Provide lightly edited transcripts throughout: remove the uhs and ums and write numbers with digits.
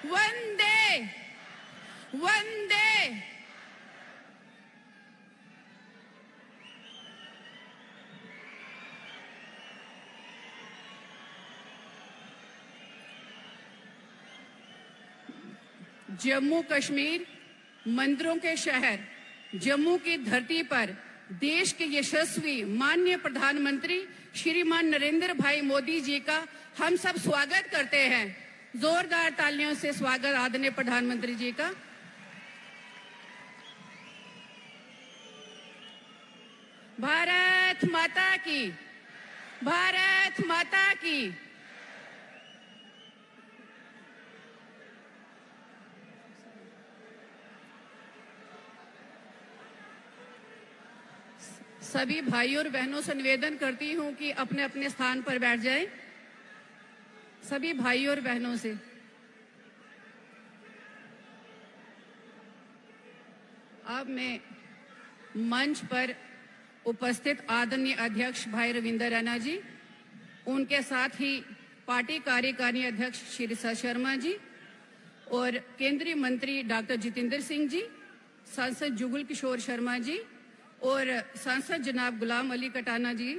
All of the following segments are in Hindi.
वंदे वंदे। जम्मू कश्मीर मंदिरों के शहर जम्मू की धरती पर देश के यशस्वी माननीय प्रधानमंत्री श्रीमान नरेंद्र भाई मोदी जी का हम सब स्वागत करते हैं। जोरदार तालियों से स्वागत आदरणीय प्रधानमंत्री जी का। भारत माता की, भारत माता की। सभी भाइयों और बहनों से निवेदन करती हूं कि अपने अपने स्थान पर बैठ जाएं। सभी भाइयों और बहनों से। अब मैं मंच पर उपस्थित आदरणीय अध्यक्ष भाई रविंद्र रैना जी, उनके साथ ही पार्टी कार्यकारिणी अध्यक्ष श्री सत शर्मा जी और केंद्रीय मंत्री डॉक्टर जितेंद्र सिंह जी, सांसद जुगल किशोर शर्मा जी और सांसद जनाब गुलाम अली कटाना जी,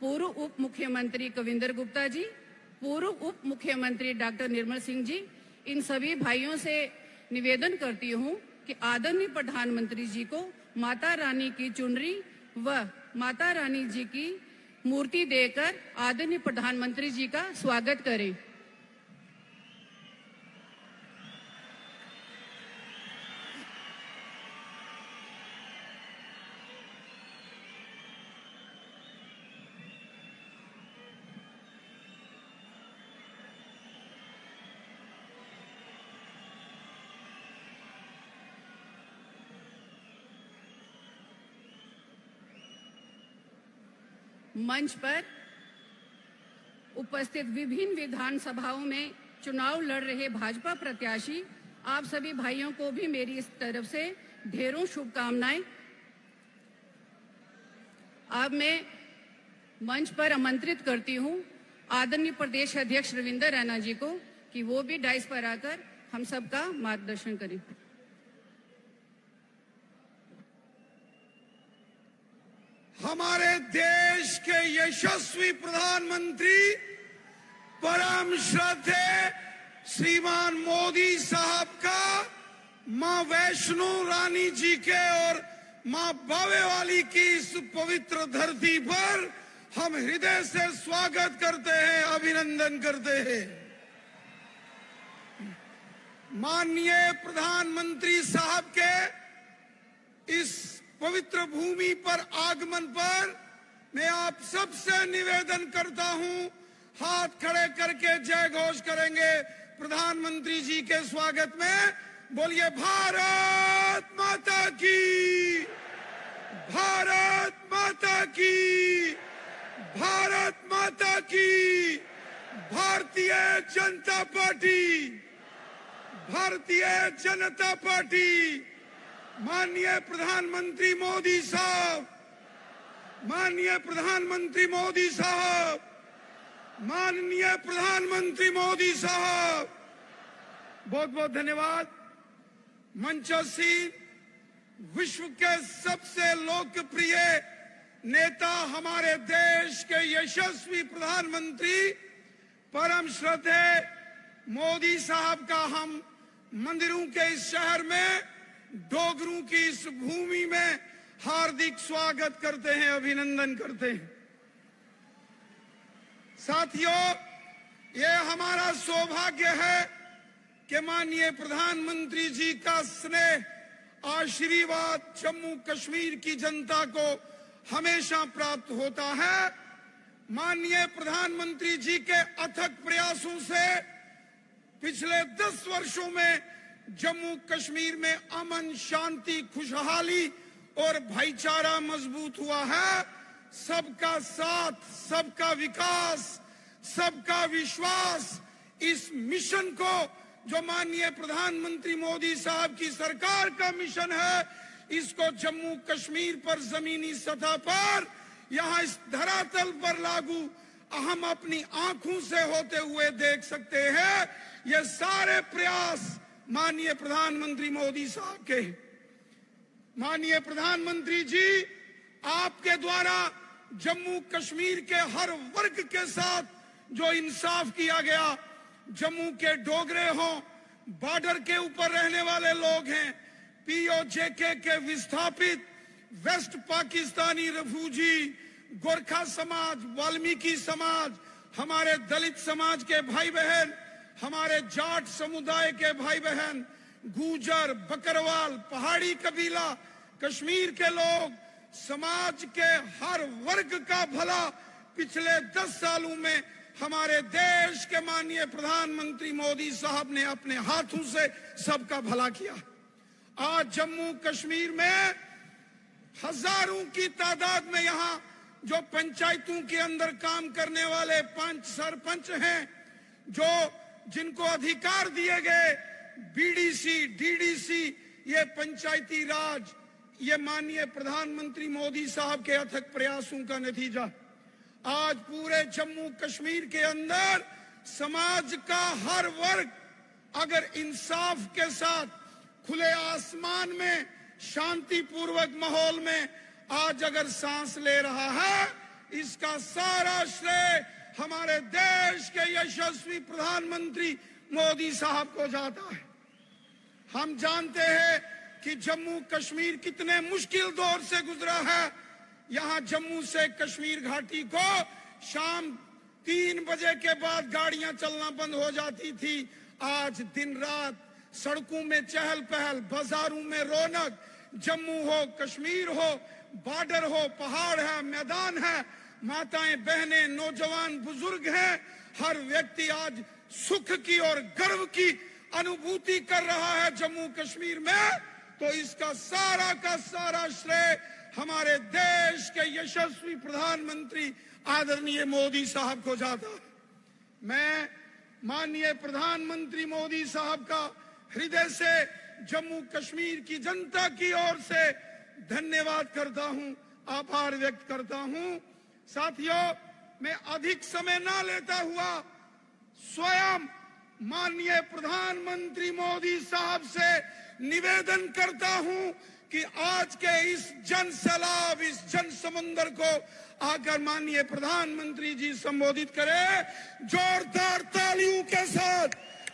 पूर्व उप मुख्यमंत्री कविंदर गुप्ता जी, पूर्व उप मुख्यमंत्री डॉक्टर निर्मल सिंह जी, इन सभी भाइयों से निवेदन करती हूं कि आदरणीय प्रधानमंत्री जी को माता रानी की चुनरी व माता रानी जी की मूर्ति देकर आदरणीय प्रधानमंत्री जी का स्वागत करें। मंच पर उपस्थित विभिन्न विधानसभाओं में चुनाव लड़ रहे भाजपा प्रत्याशी आप सभी भाइयों को भी मेरी इस तरफ से ढेरों शुभकामनाएं। अब मैं मंच पर आमंत्रित करती हूं आदरणीय प्रदेश अध्यक्ष रविंद्र रैना जी को कि वो भी डाइस पर आकर हम सबका मार्गदर्शन करें। हमारे देश के यशस्वी प्रधानमंत्री परम श्रद्धेय श्रीमान मोदी साहब का मां वैष्णो रानी जी के और मां बावे वाली की इस पवित्र धरती पर हम हृदय से स्वागत करते हैं, अभिनंदन करते हैं। माननीय प्रधानमंत्री साहब के इस पवित्र भूमि पर आगमन पर मैं आप सबसे निवेदन करता हूं, हाथ खड़े करके जय घोष करेंगे प्रधानमंत्री जी के स्वागत में। बोलिए भारत माता की, भारत माता की, भारत माता की। Bharatiya Janata party, Bharatiya Janata party. माननीय प्रधानमंत्री मोदी साहब, माननीय प्रधानमंत्री मोदी साहब, माननीय प्रधानमंत्री मोदी साहब, बहुत बहुत धन्यवाद। मंचस्थ विश्व के सबसे लोकप्रिय नेता हमारे देश के यशस्वी प्रधानमंत्री परम श्रद्धेय मोदी साहब का हम मंदिरों के इस शहर में, डोगरों की इस भूमि में हार्दिक स्वागत करते हैं, अभिनंदन करते हैं। साथियों, ये हमारा सौभाग्य है कि माननीय प्रधानमंत्री जी का स्नेह आशीर्वाद जम्मू कश्मीर की जनता को हमेशा प्राप्त होता है। माननीय प्रधानमंत्री जी के अथक प्रयासों से पिछले 10 वर्षों में जम्मू कश्मीर में अमन, शांति, खुशहाली और भाईचारा मजबूत हुआ है। सबका साथ, सबका विकास, सबका विश्वास, इस मिशन को जो माननीय प्रधानमंत्री मोदी साहब की सरकार का मिशन है, इसको जम्मू कश्मीर पर जमीनी सतह पर, यहां इस धरातल पर लागू हम अपनी आंखों से होते हुए देख सकते हैं। ये सारे प्रयास माननीय प्रधानमंत्री मोदी साहब के हैं। माननीय प्रधानमंत्री जी, आपके द्वारा जम्मू कश्मीर के हर वर्ग के साथ जो इंसाफ किया गया, जम्मू के डोगरे हों, बॉर्डर के ऊपर रहने वाले लोग हैं, पीओजेके के विस्थापित, वेस्ट पाकिस्तानी रिफ्यूजी, गोरखा समाज, वाल्मीकि समाज, हमारे दलित समाज के भाई बहन, हमारे जाट समुदाय के भाई बहन, गुजर, बकरवाल, पहाड़ी कबीला, कश्मीर के लोग, समाज के हर वर्ग का भला पिछले 10 सालों में हमारे देश के माननीय प्रधानमंत्री मोदी साहब ने अपने हाथों से सबका भला किया। आज जम्मू कश्मीर में हजारों की तादाद में यहाँ जो पंचायतों के अंदर काम करने वाले 5 सरपंच हैं, जो जिनको अधिकार दिए गए, बीडीसी, डीडीसी, ये पंचायती राज, ये माननीय प्रधानमंत्री मोदी साहब के अथक प्रयासों का नतीजा। आज पूरे जम्मू कश्मीर के अंदर समाज का हर वर्ग अगर इंसाफ के साथ खुले आसमान में शांतिपूर्वक माहौल में आज अगर सांस ले रहा है, इसका सारा श्रेय हमारे देश के यशस्वी प्रधानमंत्री मोदी साहब को जाता है। हम जानते हैं कि जम्मू कश्मीर कितने मुश्किल दौर से गुजरा है। यहाँ जम्मू से कश्मीर घाटी को शाम 3 बजे के बाद गाड़ियां चलना बंद हो जाती थी। आज दिन रात सड़कों में चहल पहल, बाजारों में रौनक, जम्मू हो, कश्मीर हो, बॉर्डर हो, पहाड़ है, मैदान है, माताएं, बहनें, नौजवान, बुजुर्ग हैं, हर व्यक्ति आज सुख की और गर्व की अनुभूति कर रहा है जम्मू कश्मीर में। तो इसका सारा का सारा श्रेय हमारे देश के यशस्वी प्रधानमंत्री आदरणीय मोदी साहब को जाता है। मैं माननीय प्रधानमंत्री मोदी साहब का हृदय से जम्मू कश्मीर की जनता की ओर से धन्यवाद करता हूं, आभार व्यक्त करता हूं। साथियों, मैं अधिक समय ना लेता हुआ स्वयं माननीय प्रधानमंत्री मोदी साहब से निवेदन करता हूं कि आज के इस जन सैलाब, इस जन समुंदर को आकर माननीय प्रधानमंत्री जी संबोधित करें। जोरदार तालियों के साथ,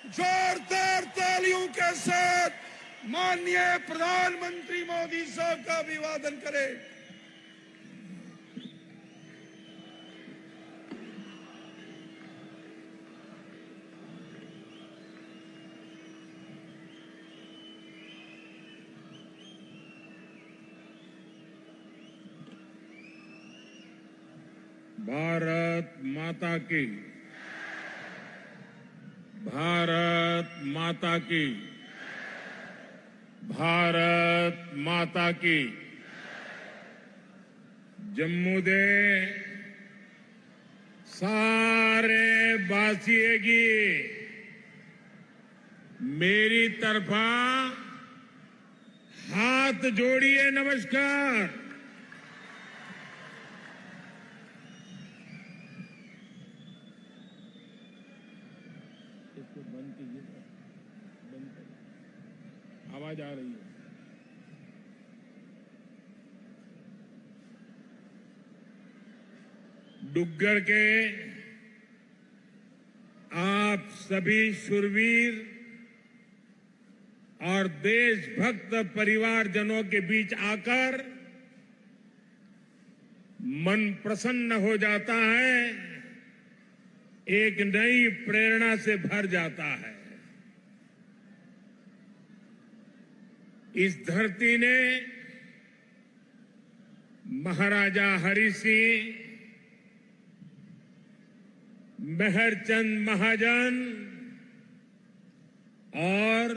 जोरदार तालियों के साथ माननीय प्रधानमंत्री मोदी साहब का अभिवादन करें। भारत माता की, भारत माता की, भारत माता की। जम्मू दे सारे वासियों की मेरी तरफा हाथ जोड़िए नमस्कार। आवाज आ रही है। डुग्गर के आप सभी शूरवीर और देशभक्त परिवारजनों के बीच आकर मन प्रसन्न हो जाता है, एक नई प्रेरणा से भर जाता है। इस धरती ने महाराजा हरि सिंह, मेहरचंद महाजन और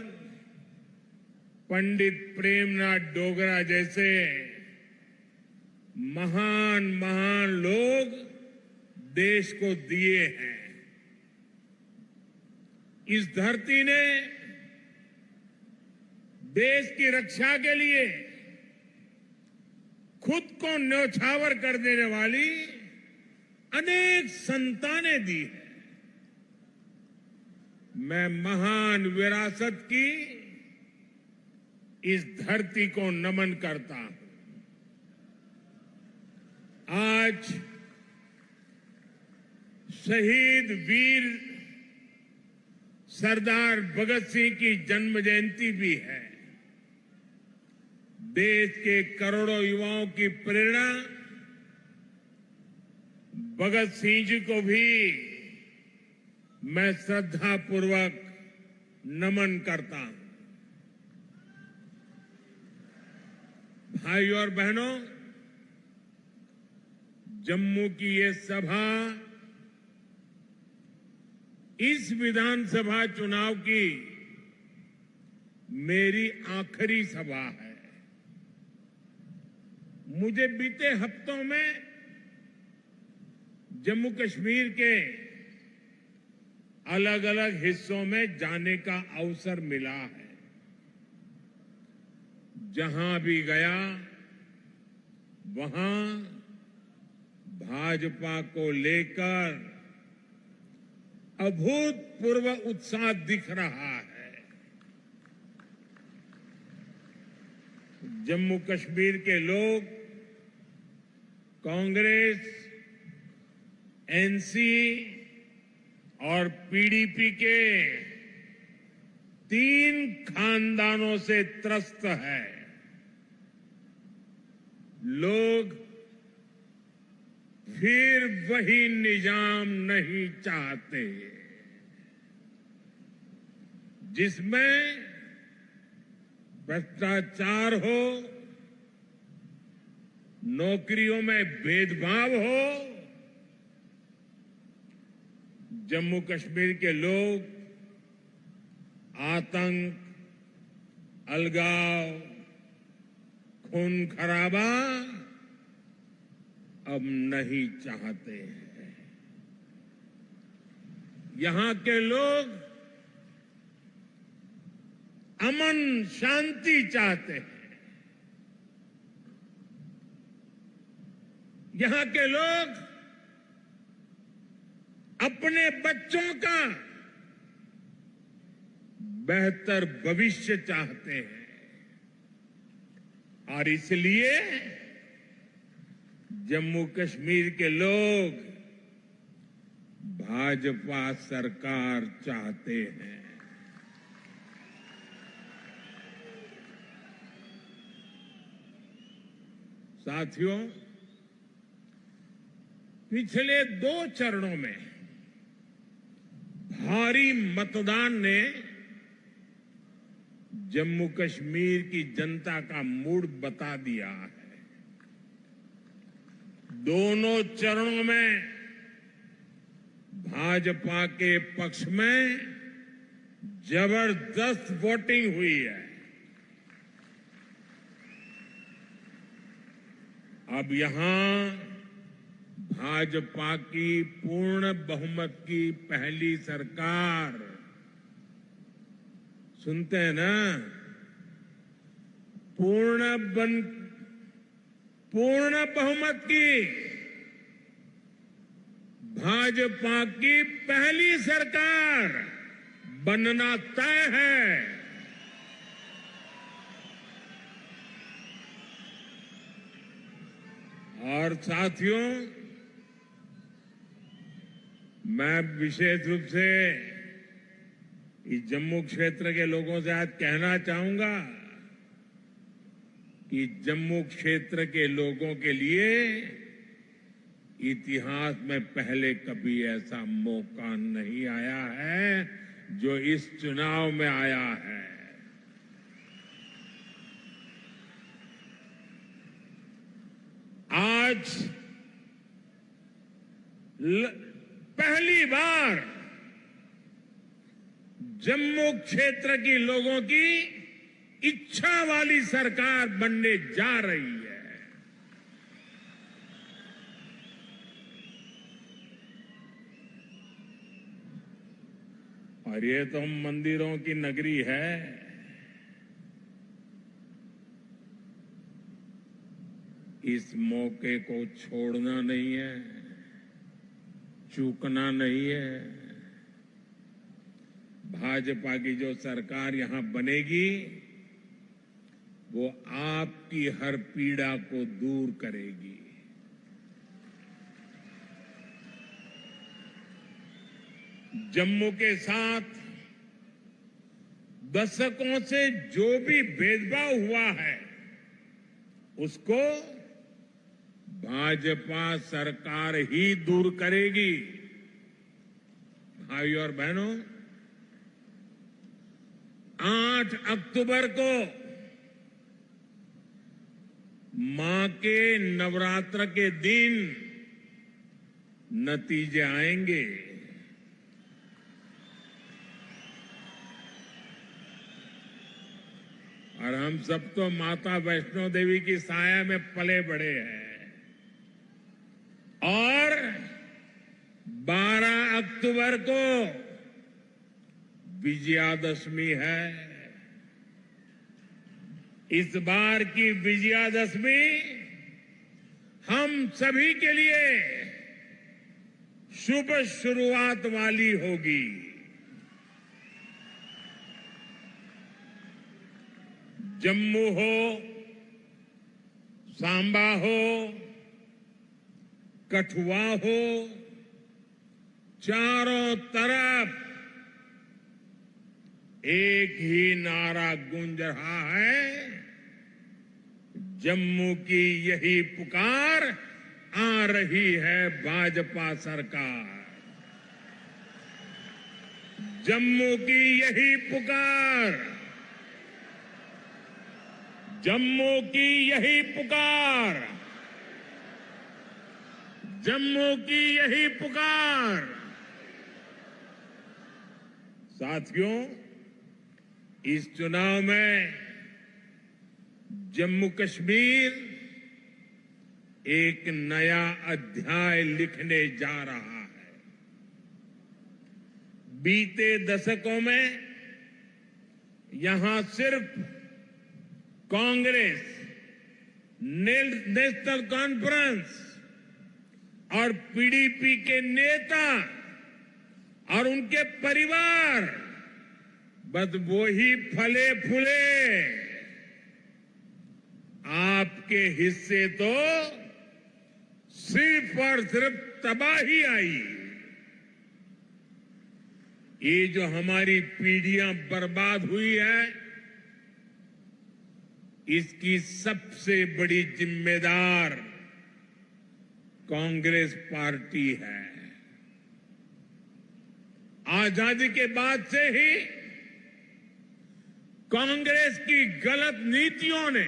पंडित प्रेमनाथ डोगरा जैसे महान महान लोग देश को दिए हैं। इस धरती ने देश की रक्षा के लिए खुद को न्यौछावर कर देने वाली अनेक संतानें दी है। मैं महान विरासत की इस धरती को नमन करता हूं। आज शहीद वीर सरदार भगत सिंह की जन्म जयंती भी है। देश के करोड़ों युवाओं की प्रेरणा भगत सिंह जी को भी मैं श्रद्धापूर्वक नमन करता हूं। भाइयों और बहनों, जम्मू की ये सभा इस विधानसभा चुनाव की मेरी आखिरी सभा है। मुझे बीते हफ्तों में जम्मू कश्मीर के अलग अलग हिस्सों में जाने का अवसर मिला है। जहां भी गया वहां भाजपा को लेकर अभूतपूर्व उत्साह दिख रहा है। जम्मू कश्मीर के लोग कांग्रेस, एनसी और पीडीपी के 3 खानदानों से त्रस्त है। लोग फिर वही निजाम नहीं चाहते जिसमें भ्रष्टाचार हो, नौकरियों में भेदभाव हो। जम्मू कश्मीर के लोग आतंक, अलगाव, खून खराबा अब नहीं चाहते हैं। यहां के लोग अमन शांति चाहते हैं। यहां के लोग अपने बच्चों का बेहतर भविष्य चाहते हैं और इसलिए जम्मू कश्मीर के लोग भाजपा सरकार चाहते हैं। साथियों, पिछले 2 चरणों में भारी मतदान ने जम्मू कश्मीर की जनता का मूड बता दिया है। दोनों चरणों में भाजपा के पक्ष में जबरदस्त वोटिंग हुई है। अब यहां भाजपा की पूर्ण बहुमत की पहली सरकार, सुनते हैं ना, पूर्ण बहुमत की भाजपा की पहली सरकार बनना तय है। और साथियों, मैं विशेष रूप से इस जम्मू क्षेत्र के लोगों से आज कहना चाहूंगा कि जम्मू क्षेत्र के लोगों के लिए इतिहास में पहले कभी ऐसा मौका नहीं आया है जो इस चुनाव में आया है। आज पहली बार जम्मू क्षेत्र के लोगों की इच्छा वाली सरकार बनने जा रही है। और ये तो मंदिरों की नगरी है। इस मौके को छोड़ना नहीं है। चूकना नहीं है। भाजपा की जो सरकार यहां बनेगी वो आपकी हर पीड़ा को दूर करेगी। जम्मू के साथ दशकों से जो भी भेदभाव हुआ है उसको भाजपा सरकार ही दूर करेगी। भाइयों और बहनों, 8 अक्टूबर को मां के नवरात्र के दिन नतीजे आएंगे। और हम सब तो माता वैष्णो देवी की साया में पले बड़े हैं। और 12 अक्टूबर को विजयादशमी है। इस बार की विजयादशमी हम सभी के लिए शुभ शुरुआत वाली होगी। जम्मू हो, सांबा हो, कठुआ हो, चारों तरफ एक ही नारा गूंज रहा है, जम्मू की यही पुकार, आ रही है भाजपा सरकार। जम्मू की यही पुकार, जम्मू की यही पुकार, जम्मू की यही पुकार। साथियों, इस चुनाव में जम्मू कश्मीर एक नया अध्याय लिखने जा रहा है। बीते दशकों में यहां सिर्फ कांग्रेस, नेशनल कॉन्फ्रेंस और पीडीपी के नेता और उनके परिवार बस वो ही फले फूले। आपके हिस्से तो सिर्फ और सिर्फ तबाही आई। ये जो हमारी पीढ़ियां बर्बाद हुई है, इसकी सबसे बड़ी जिम्मेदार कांग्रेस पार्टी है। आजादी के बाद से ही कांग्रेस की गलत नीतियों ने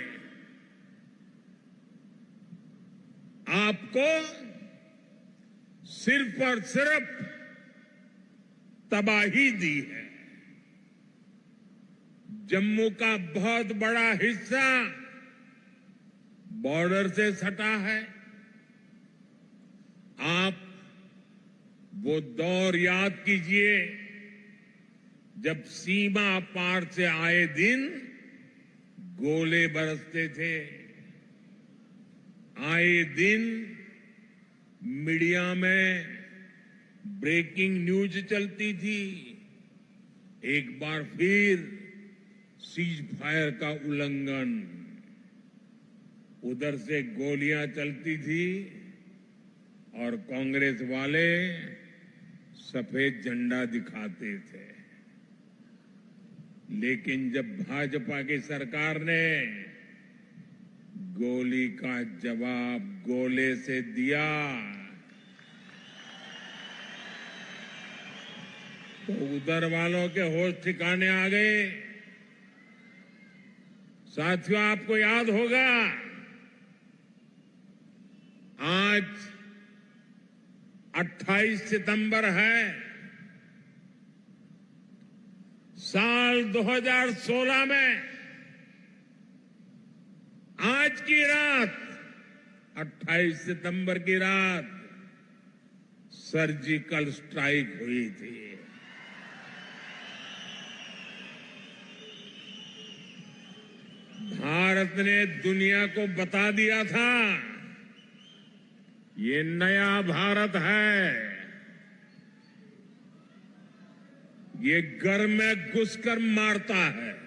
आपको सिर्फ और सिर्फ तबाही दी है। जम्मू का बहुत बड़ा हिस्सा बॉर्डर से सटा है। आप वो दौर याद कीजिए जब सीमा पार से आए दिन गोले बरसते थे। आए दिन मीडिया में ब्रेकिंग न्यूज चलती थी। एक बार फिर सीज फायर का उल्लंघन, उधर से गोलियां चलती थी और कांग्रेस वाले सफेद झंडा दिखाते थे। लेकिन जब भाजपा की सरकार ने गोली का जवाब गोले से दिया तो उधर वालों के होश ठिकाने आ गए। साथियों, आपको याद होगा आज 28 सितंबर है। साल 2016 में आज की रात 28 सितंबर की रात सर्जिकल स्ट्राइक हुई थी। भारत ने दुनिया को बता दिया था ये नया भारत है। ये घर में घुसकर मारता है।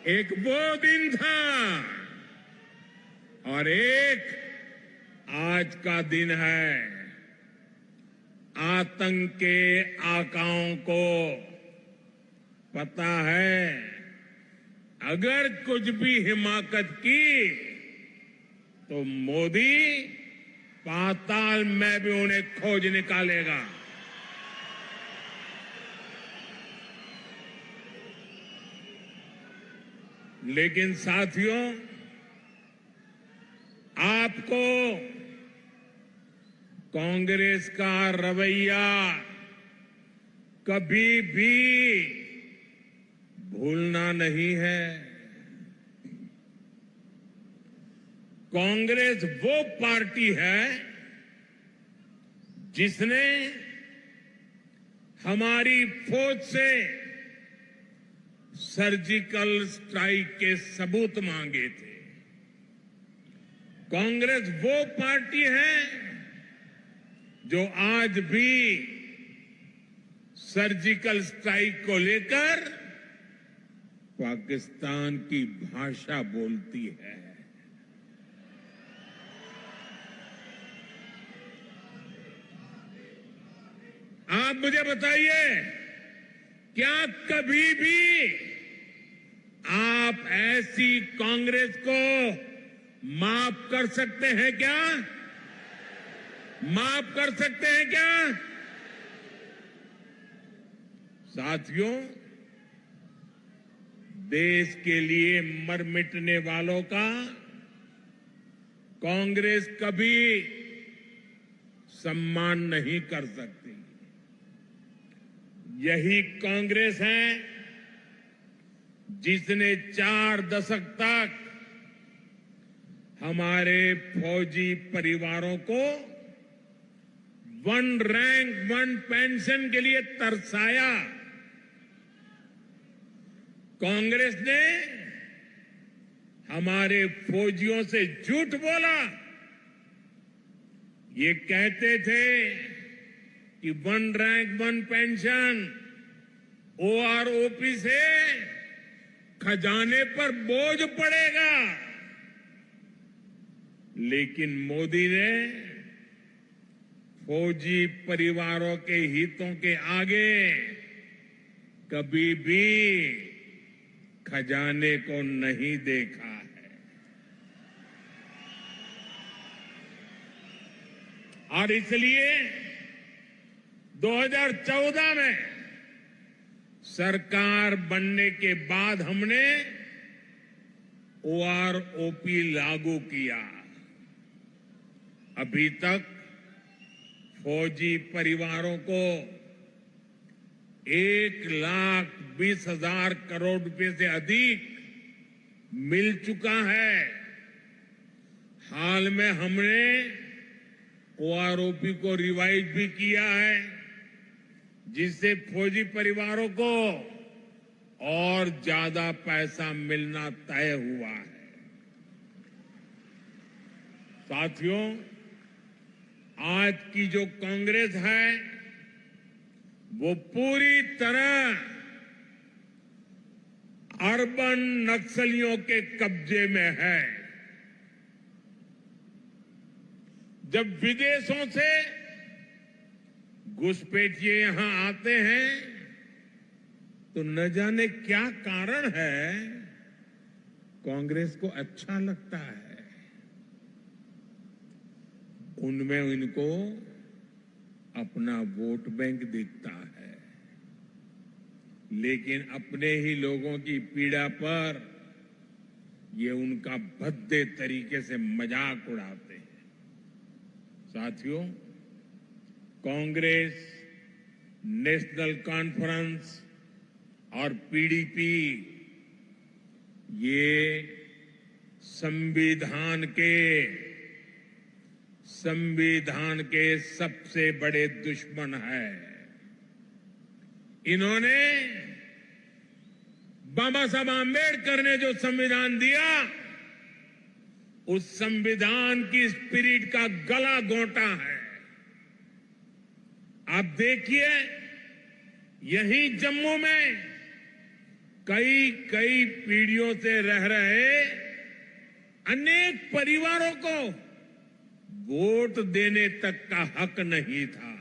एक वो दिन था और एक आज का दिन है। आतंक के आकाओं को पता है, अगर कुछ भी हिमाकत की तो मोदी पाताल में भी उन्हें खोज निकालेगा। लेकिन साथियों, आपको कांग्रेस का रवैया कभी भी भूलना नहीं है। कांग्रेस वो पार्टी है जिसने हमारी फौज से सर्जिकल स्ट्राइक के सबूत मांगे थे। कांग्रेस वो पार्टी है जो आज भी सर्जिकल स्ट्राइक को लेकर पाकिस्तान की भाषा बोलती है। आप मुझे बताइए, क्या कभी भी आप ऐसी कांग्रेस को माफ कर सकते हैं क्या? माफ कर सकते हैं क्या? साथियों, देश के लिए मर मिटने वालों का कांग्रेस कभी सम्मान नहीं कर सकती। यही कांग्रेस है जिसने 4 दशक तक हमारे फौजी परिवारों को 1 रैंक 1 पेंशन के लिए तरसाया। कांग्रेस ने हमारे फौजियों से झूठ बोला। ये कहते थे कि 1 रैंक 1 पेंशन ओआरओपी से खजाने पर बोझ पड़ेगा, लेकिन मोदी ने फौजी परिवारों के हितों के आगे कभी भी खजाने को नहीं देखा है। और इसलिए 2014 में सरकार बनने के बाद हमने ओआरओपी लागू किया। अभी तक फौजी परिवारों को 1,20,000 करोड़ रुपए से अधिक मिल चुका है। हाल में हमने ओआरओपी को रिवाइज भी किया है, जिससे फौजी परिवारों को और ज्यादा पैसा मिलना तय हुआ है। साथियों, आज की जो कांग्रेस है वो पूरी तरह अर्बन नक्सलियों के कब्जे में है। जब विदेशों से घुसपैठिए यहां आते हैं तो न जाने क्या कारण है, कांग्रेस को अच्छा लगता है। उनमें इनको अपना वोट बैंक दिखता है, लेकिन अपने ही लोगों की पीड़ा पर ये उनका भद्दे तरीके से मजाक उड़ाते हैं। साथियों, कांग्रेस, नेशनल कॉन्फ्रेंस और पीडीपी ये संविधान के संविधान के सबसे बड़े दुश्मन है। इन्होंने बाबा साहब आम्बेडकर ने जो संविधान दिया, उस संविधान की स्पिरिट का गला घोंटा है। आप देखिए, यहीं जम्मू में कई पीढ़ियों से रह रहे अनेक परिवारों को वोट देने तक का हक नहीं था।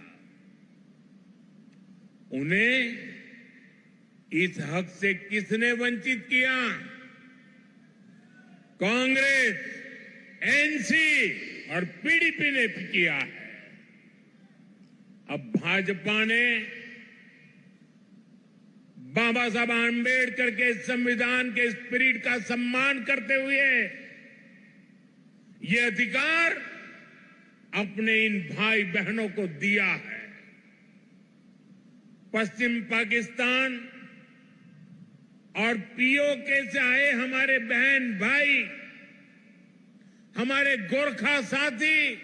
उन्हें इस हक से किसने वंचित किया? कांग्रेस, एनसी और पीडीपी ने किया है। अब भाजपा ने बाबा साहब आम्बेडकर के संविधान के स्पिरिट का सम्मान करते हुए ये अधिकार अपने इन भाई बहनों को दिया है। पश्चिम पाकिस्तान और पीओके से आए हमारे बहन भाई, हमारे गोरखा साथी,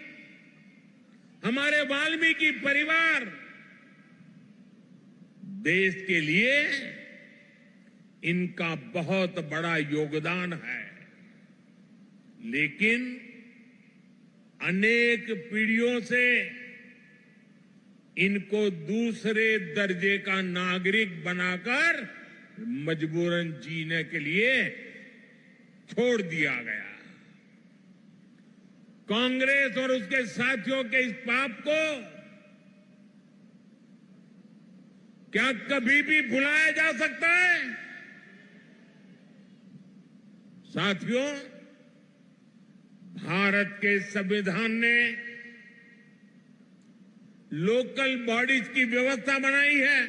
हमारे वाल्मीकि परिवार देश के लिए इनका बहुत बड़ा योगदान है। लेकिन अनेक पीढ़ियों से इनको दूसरे दर्जे का नागरिक बनाकर मजबूरन जीने के लिए छोड़ दिया गया। कांग्रेस और उसके साथियों के इस पाप को क्या कभी भी भुलाया जा सकता है? साथियों, भारत के संविधान ने लोकल बॉडीज की व्यवस्था बनाई है,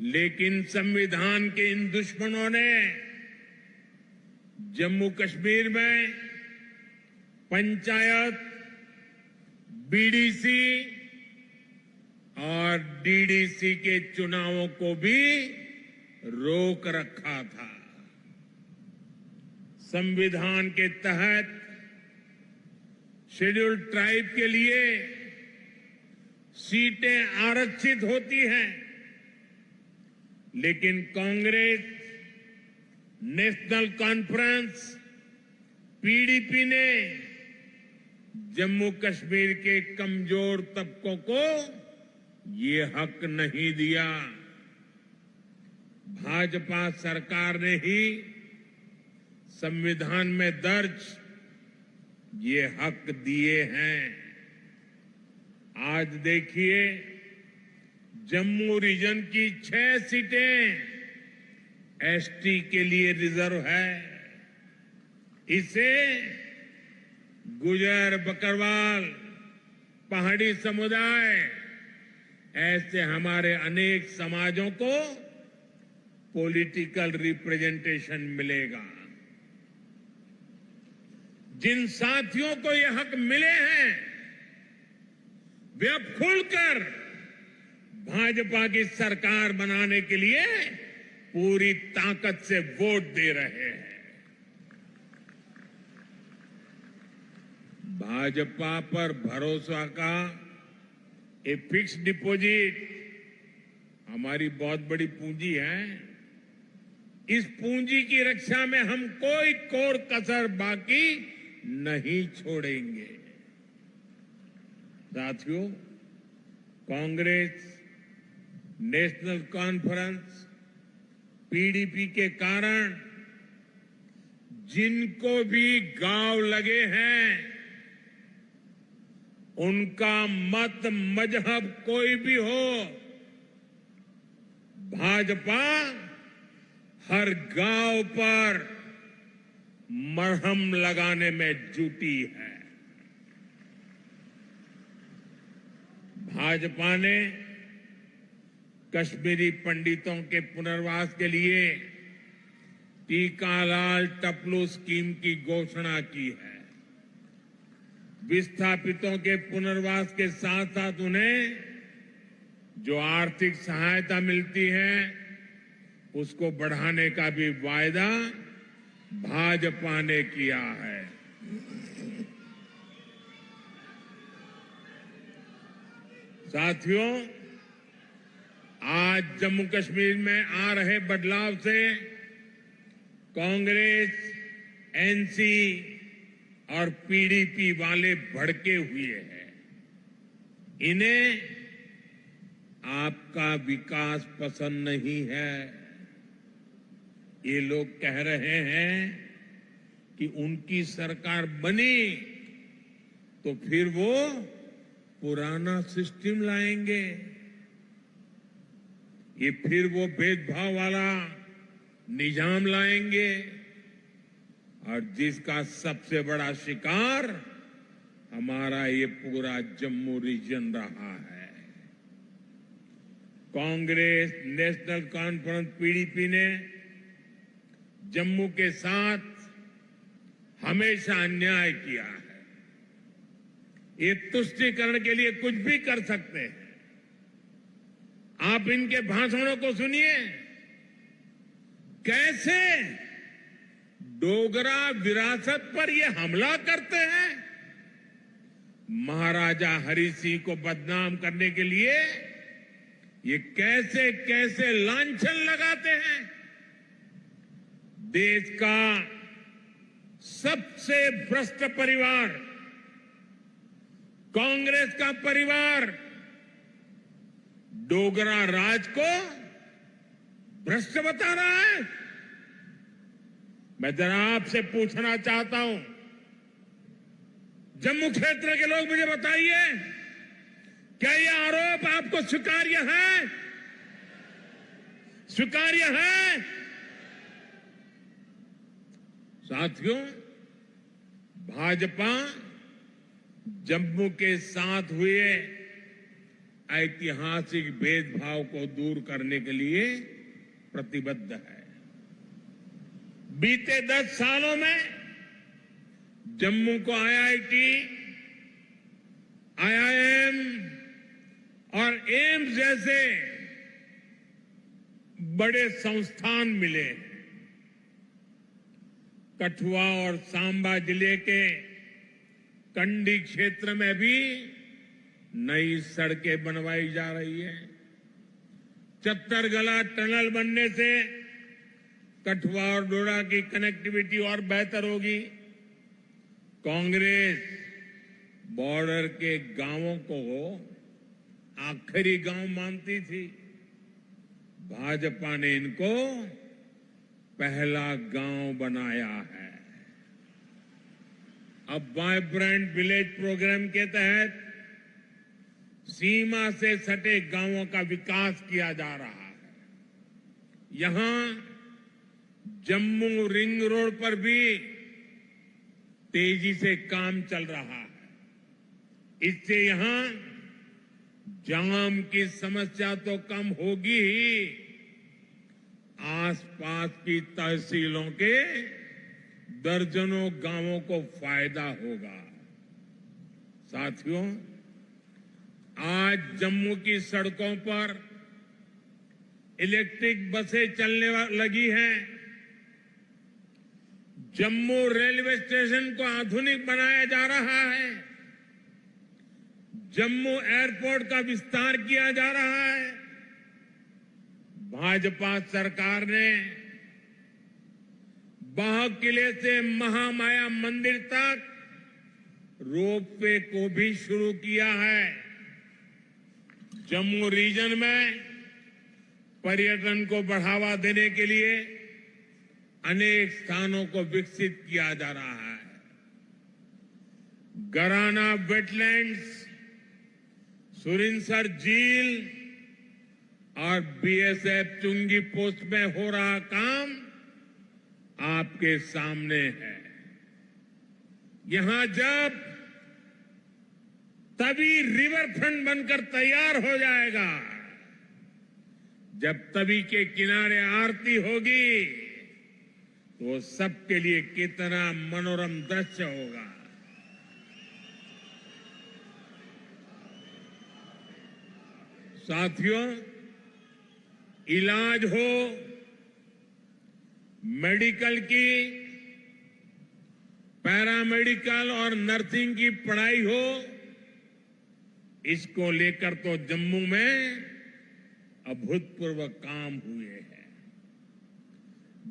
लेकिन संविधान के इन दुश्मनों ने जम्मू कश्मीर में पंचायत, बीडीसी और डीडीसी के चुनावों को भी रोक रखा था। संविधान के तहत शेड्यूल्ड ट्राइब के लिए सीटें आरक्षित होती हैं, लेकिन कांग्रेस, नेशनल कॉन्फ्रेंस, पीडीपी ने जम्मू कश्मीर के कमजोर तबकों को ये हक नहीं दिया। भाजपा सरकार ने ही संविधान में दर्ज ये हक दिए हैं। आज देखिए, जम्मू रीजन की 6 सीटें एसटी के लिए रिजर्व है। इसे गुजर, बकरवाल, पहाड़ी समुदाय, ऐसे हमारे अनेक समाजों को पॉलिटिकल रिप्रेजेंटेशन मिलेगा। जिन साथियों को ये हक मिले हैं, वे अब खुलकर भाजपा की सरकार बनाने के लिए पूरी ताकत से वोट दे रहे हैं। भाजपा पर भरोसा का ये फिक्स डिपॉजिट हमारी बहुत बड़ी पूंजी है। इस पूंजी की रक्षा में हम कोई कोर कसर बाकी नहीं छोड़ेंगे। साथियों, कांग्रेस, नेशनल कॉन्फ्रेंस, पीडीपी के कारण जिनको भी गांव लगे हैं, उनका मत, मजहब कोई भी हो, भाजपा हर गांव पर मरहम लगाने में जुटी है। भाजपा ने कश्मीरी पंडितों के पुनर्वास के लिए टीकालाल टपलू स्कीम की घोषणा की है। विस्थापितों के पुनर्वास के साथ साथ उन्हें जो आर्थिक सहायता मिलती है, उसको बढ़ाने का भी वायदा भाजपा ने किया है। साथियों, आज जम्मू कश्मीर में आ रहे बदलाव से कांग्रेस, एनसी और पीडीपी वाले भड़के हुए हैं। इन्हें आपका विकास पसंद नहीं है। ये लोग कह रहे हैं कि उनकी सरकार बनी तो फिर वो पुराना सिस्टम लाएंगे। ये फिर वो भेदभाव वाला निजाम लाएंगे और जिसका सबसे बड़ा शिकार हमारा ये पूरा जम्मू रीजन रहा है। कांग्रेस, नेशनल कॉन्फ्रेंस, पीडीपी ने जम्मू के साथ हमेशा अन्याय किया है। ये तुष्टीकरण के लिए कुछ भी कर सकते हैं। आप इनके भाषणों को सुनिए, कैसे डोगरा विरासत पर ये हमला करते हैं। महाराजा हरि सिंह को बदनाम करने के लिए ये कैसे कैसे लांछन लगाते हैं। देश का सबसे भ्रष्ट परिवार, कांग्रेस का परिवार, डोगरा राज को भ्रष्ट बता रहा है। मैं जरा आपसे पूछना चाहता हूं, जम्मू क्षेत्र के लोग मुझे बताइए, क्या यह आरोप आपको स्वीकार्य है? स्वीकार्य है? साथियों, भाजपा जम्मू के साथ हुए ऐतिहासिक भेदभाव को दूर करने के लिए प्रतिबद्ध है। बीते 10 सालों में जम्मू को आईआईटी, आईआईएम और एम्स जैसे बड़े संस्थान मिले। कठुआ और सांबा जिले के कंडी क्षेत्र में भी नई सड़कें बनवाई जा रही है। चत्तरगला टनल बनने से कठुआ और डोडा की कनेक्टिविटी और बेहतर होगी। कांग्रेस बॉर्डर के गांवों को आखिरी गांव मानती थी। भाजपा ने इनको पहला गांव बनाया है। अब वाइब्रेंट विलेज प्रोग्राम के तहत सीमा से सटे गांवों का विकास किया जा रहा है। यहां जम्मू रिंग रोड पर भी तेजी से काम चल रहा है। इससे यहां जाम की समस्या तो कम होगी ही, आसपास की तहसीलों के दर्जनों गांवों को फायदा होगा। साथियों, आज जम्मू की सड़कों पर इलेक्ट्रिक बसें चलने लगी हैं। जम्मू रेलवे स्टेशन को आधुनिक बनाया जा रहा है। जम्मू एयरपोर्ट का विस्तार किया जा रहा है। भाजपा सरकार ने बाह किले से महामाया मंदिर तक रोपवे को भी शुरू किया है। जम्मू रीजन में पर्यटन को बढ़ावा देने के लिए अनेक स्थानों को विकसित किया जा रहा है। गराना वेटलैंड्स, सुरिनसर झील और बीएसएफ चुंगी पोस्ट में हो रहा काम आपके सामने है। यहां जब तभी रिवर फ्रंट बनकर तैयार हो जाएगा, जब तवी के किनारे आरती होगी तो वो सबके लिए कितना मनोरम दृश्य होगा। साथियों, इलाज हो, मेडिकल की, पैरामेडिकल और नर्सिंग की पढ़ाई हो, इसको लेकर तो जम्मू में अभूतपूर्व काम हुए हैं।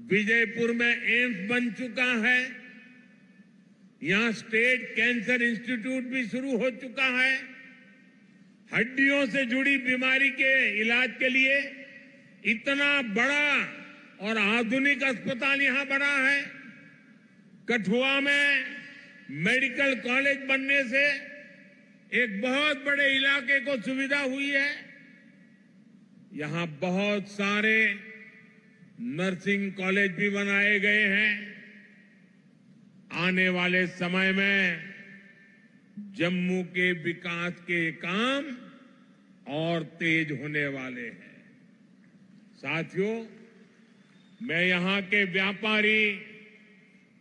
विजयपुर में एम्स बन चुका है। यहां स्टेट कैंसर इंस्टीट्यूट भी शुरू हो चुका है। हड्डियों से जुड़ी बीमारी के इलाज के लिए इतना बड़ा और आधुनिक अस्पताल यहां बना है। कठुआ में मेडिकल कॉलेज बनने से एक बहुत बड़े इलाके को सुविधा हुई है। यहां बहुत सारे नर्सिंग कॉलेज भी बनाए गए हैं। आने वाले समय में जम्मू के विकास के काम और तेज होने वाले हैं। साथियों, मैं यहां के व्यापारी,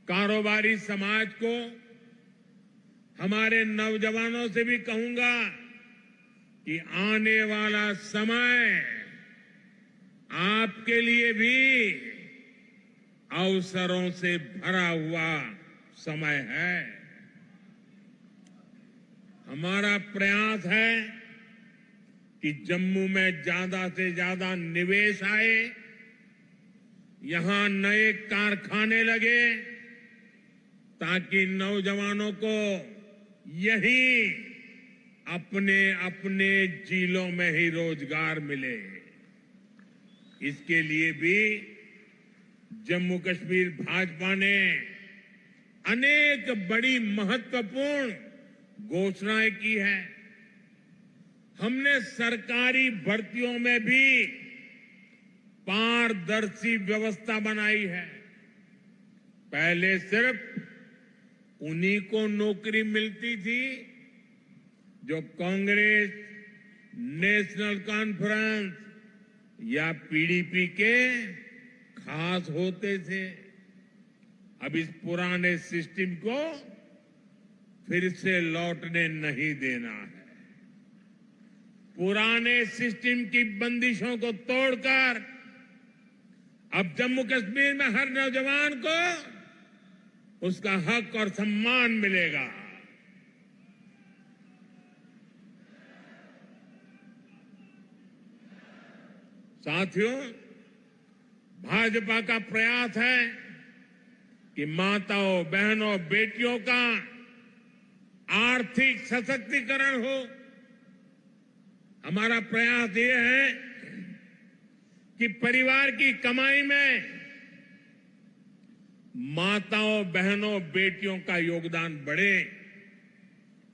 कारोबारी समाज को, हमारे नौजवानों से भी कहूंगा कि आने वाला समय आपके लिए भी अवसरों से भरा हुआ समय है। हमारा प्रयास है कि जम्मू में ज्यादा से ज्यादा निवेश आए, यहां नए कारखाने लगे, ताकि नौजवानों को यही अपने अपने जिलों में ही रोजगार मिले। इसके लिए भी जम्मू कश्मीर भाजपा ने अनेक बड़ी महत्वपूर्ण घोषणाएं की है। हमने सरकारी भर्तियों में भी पारदर्शी व्यवस्था बनाई है। पहले सिर्फ उन्हीं को नौकरी मिलती थी जो कांग्रेस, नेशनल कॉन्फ्रेंस या पीडीपी के खास होते थे। अब इस पुराने सिस्टम को फिर से लौटने नहीं देना है। पुराने सिस्टम की बंदिशों को तोड़कर अब जम्मू कश्मीर में हर नौजवान को उसका हक और सम्मान मिलेगा। साथियों, भाजपा का प्रयास है कि माताओं, बहनों, बेटियों का आर्थिक सशक्तिकरण हो। हमारा प्रयास ये है कि परिवार की कमाई में माताओं, बहनों, बेटियों का योगदान बढ़े।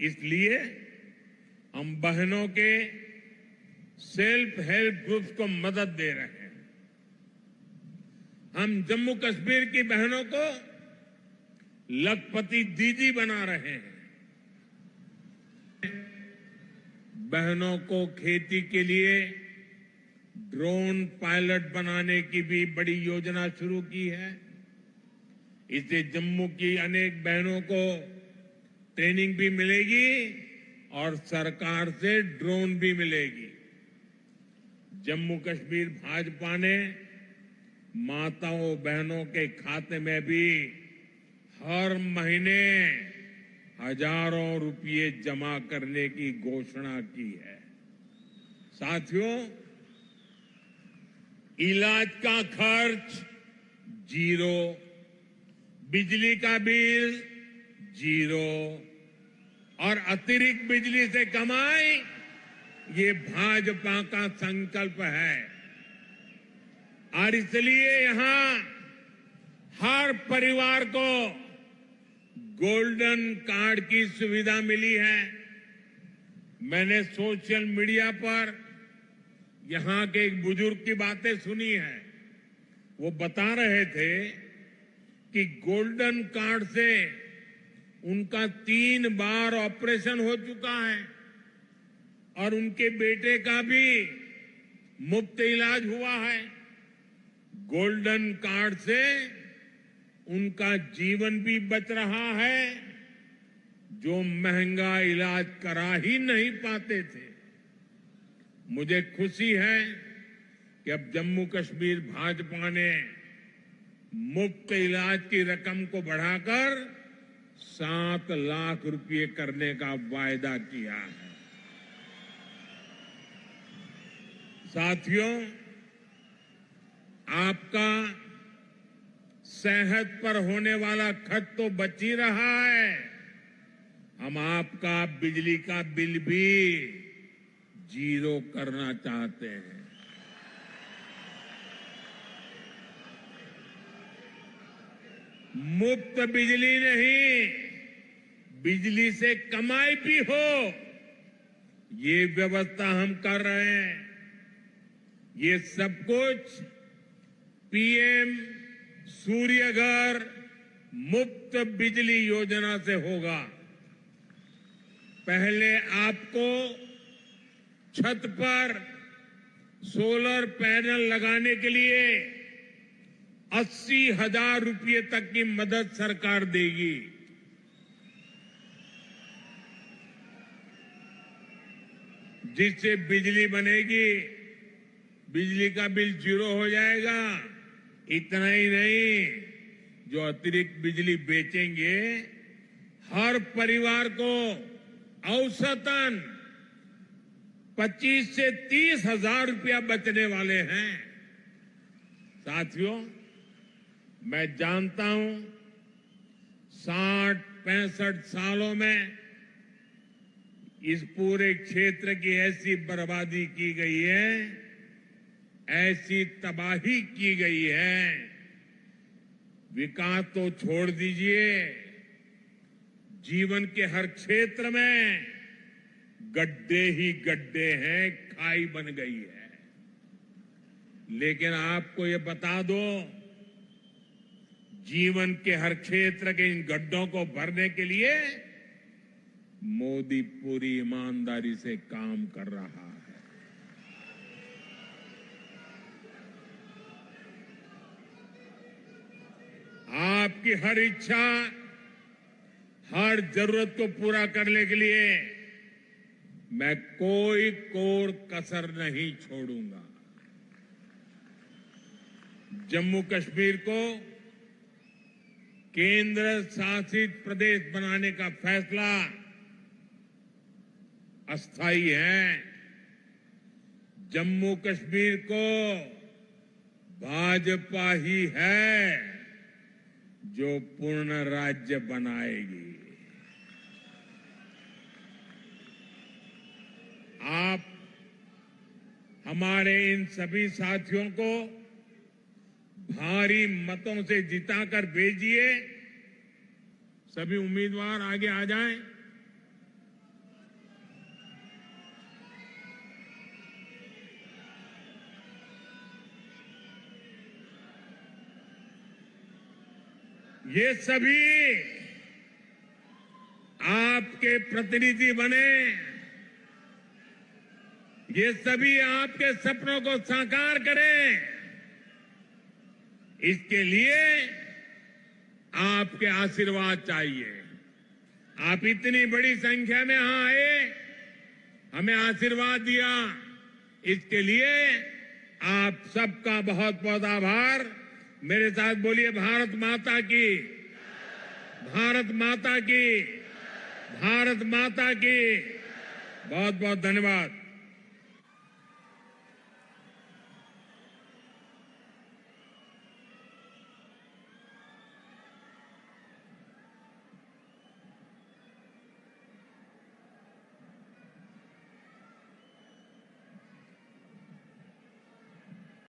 इसलिए हम बहनों के सेल्फ हेल्प ग्रुप्स को मदद दे रहे हैं। हम जम्मू कश्मीर की बहनों को लखपति दीदी बना रहे हैं। बहनों को खेती के लिए ड्रोन पायलट बनाने की भी बड़ी योजना शुरू की है। इससे जम्मू की अनेक बहनों को ट्रेनिंग भी मिलेगी और सरकार से ड्रोन भी मिलेगी। जम्मू कश्मीर भाजपा ने माताओं, बहनों के खाते में भी हर महीने हजारों रुपये जमा करने की घोषणा की है। साथियों, इलाज का खर्च जीरो, बिजली का बिल जीरो और अतिरिक्त बिजली से कमाई, ये भाजपा का संकल्प है। और इसलिए यहां हर परिवार को गोल्डन कार्ड की सुविधा मिली है। मैंने सोशल मीडिया पर यहां के एक बुजुर्ग की बातें सुनी है। वो बता रहे थे कि गोल्डन कार्ड से उनका 3 बार ऑपरेशन हो चुका है और उनके बेटे का भी मुफ्त इलाज हुआ है। गोल्डन कार्ड से उनका जीवन भी बच रहा है, जो महंगा इलाज करा ही नहीं पाते थे। मुझे खुशी है कि अब जम्मू कश्मीर भाजपा ने मुफ्त इलाज की रकम को बढ़ाकर 7 लाख रुपए करने का वायदा किया है। साथियों, आपका सेहत पर होने वाला खर्च तो बच ही रहा है। हम आपका बिजली का बिल भी जीरो करना चाहते हैं। मुफ्त बिजली नहीं, बिजली से कमाई भी हो, ये व्यवस्था हम कर रहे हैं। ये सब कुछ पीएम सूर्य घर मुफ्त बिजली योजना से होगा। पहले आपको छत पर सोलर पैनल लगाने के लिए 80,000 रुपये तक की मदद सरकार देगी। जिससे बिजली बनेगी, बिजली का बिल जीरो हो जाएगा। इतना ही नहीं, जो अतिरिक्त बिजली बेचेंगे, हर परिवार को औसतन 25 से 30,000 रुपया बचने वाले हैं। साथियों, मैं जानता हूं 60-65 सालों में इस पूरे क्षेत्र की ऐसी बर्बादी की गई है, ऐसी तबाही की गई है, विकास तो छोड़ दीजिए, जीवन के हर क्षेत्र में गड्ढे ही गड्ढे हैं, खाई बन गई है। लेकिन आपको ये बता दो, जीवन के हर क्षेत्र के इन गड्ढों को भरने के लिए मोदी पूरी ईमानदारी से काम कर रहा है। आपकी हर इच्छा, हर जरूरत को पूरा करने के लिए मैं कोई कोर कसर नहीं छोड़ूंगा। जम्मू कश्मीर को केंद्र शासित प्रदेश बनाने का फैसला अस्थायी है। जम्मू कश्मीर को भाजपा ही है जो पूर्ण राज्य बनाएगी। आप हमारे इन सभी साथियों को भारी मतों से जिताकर भेजिए। सभी उम्मीदवार आगे आ जाएं। ये सभी आपके प्रतिनिधि बने, ये सभी आपके सपनों को साकार करें। इसके लिए आपके आशीर्वाद चाहिए। आप इतनी बड़ी संख्या में यहां आए, हमें आशीर्वाद दिया, इसके लिए आप सबका बहुत बहुत आभार। मेरे साथ बोलिए, भारत माता की, भारत माता की, भारत माता की। बहुत बहुत धन्यवाद।